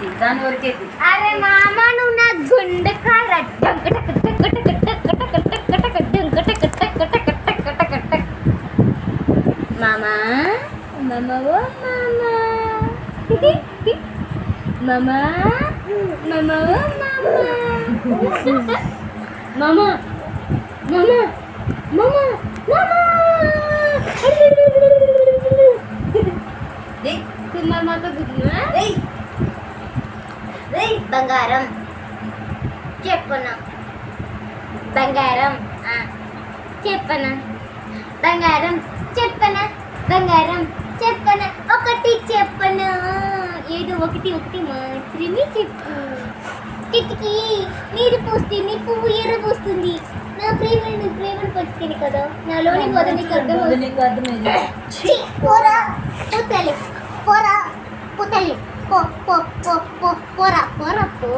వరికేద్ది దాన్ని వరికేద్ది. అరే మామ నువ్వు నా గుండెకాయ డంక టక టక టక టక టక టక టక డంక టక టక టక టక టక టక. మామ మామ ఓ మామ మామ మామ ఓ మామ మామ మామ మామ మామతో గుద్దునా బంగారం చెప్పనా బంగారం చెప్పనా బంగారం చెప్పనా బంగారం చెప్పనా ఒకటి చెప్పనా ఏదో ఒకటి ఒకటి మాత్రమే చెప్పు. కిటికీ నీరు పోస్తే నీ పువ్వు ఎర్ర పోస్తుంది. నా ప్రేమను నువ్వు ప్రేమను పంచుతుంది కదా నాలోని పోద నీకు అర్థమవుతుంది. పోరా పుతలి పోరా పుతలి పో పో పో పో పోరా పోరా పో.